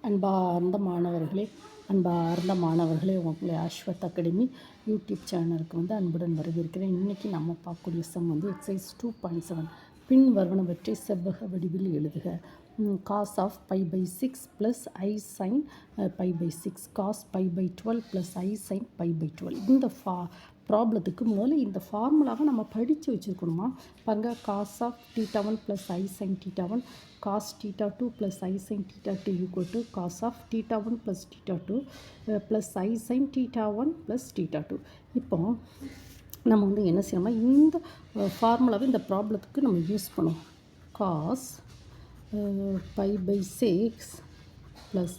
அன்பார்ந்த மாணவர்களே உங்களை அஸ்வத் அகாடமி யூடியூப் சேனலுக்கு அன்புடன் வரவேற்கிறேன். இன்றைக்கி நம்ம பார்க்கக்கூடிய சம் எக்ஸசைஸ் 2.7 பின் வருவனவற்றை செவ்வக வடிவில் எழுதுக. cos of pi by 6 plus I sin pi by 6 cos pi by 12 plus I sin pi by 12. இந்த ப்ராப்ளத்துக்கு முதல்ல இந்த ஃபார்முலாவை நம்ம படித்து வச்சுருக்கணுமா பாருங்கள். cos of theta 1 plus I sin theta 1 cos theta 2 plus I sin theta 2 equal to cos of theta 1 plus theta 2 plus I sin theta 1 plus theta 2. இப்போ நம்ம என்ன செய்யணுமா, இந்த ஃபார்முலாவை இந்த ப்ராப்ளத்துக்கு நம்ம யூஸ் பண்ணுவோம். cos pi by 6 plus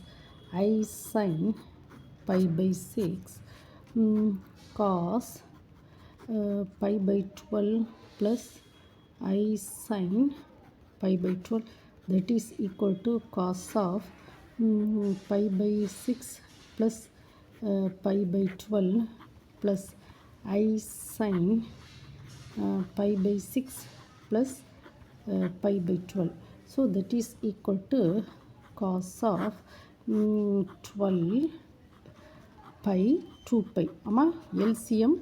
I sin pi by 6 cos pi by 12 plus I sin pi by 12, that is equal to cos of pi by 6 plus pi by 12 plus I sin pi by 6 plus pi by 12. So that is equal to cos of 12 pi 2 pi ஆமாம் LCM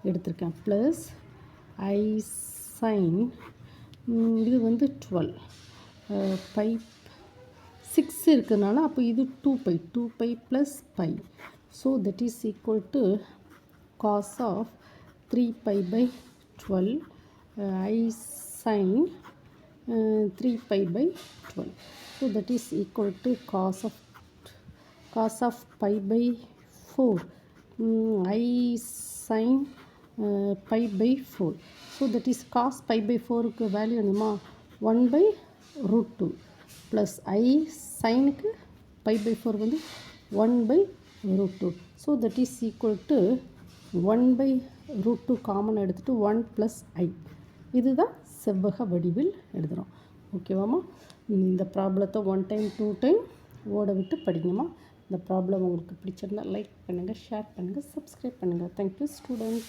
எடுத்திருக்கேன் plus I sin இது 12 by 6 இருக்கிறதுனால அப்போ இது 2 pi plus pi. So that is equal to cos of 3 pi by 12 I sin 3 pi by 12. So that is equal to cos of pi by 4 I sin pi by 4. So that is cos pi by 4க்கு value என்னமா 1 by root 2 plus I sinக்கு pi by 4 1 by root 2. So that is equal to 1 by root 2 common எடுத்துட்டு 1 plus I. இதுதான் செவ்வக வடிவில் எழுதுகிறோம். ஓகேவாம்மா? இந்த ப்ராப்ளத்தை 1 டைம் 2 டைம் ஓட விட்டு படிங்கம்மா. இந்த ப்ராப்ளம் உங்களுக்கு பிடிச்சிருந்தால் லைக் பண்ணுங்கள், ஷேர் பண்ணுங்கள், சப்ஸ்கிரைப் பண்ணுங்கள். Thank you student.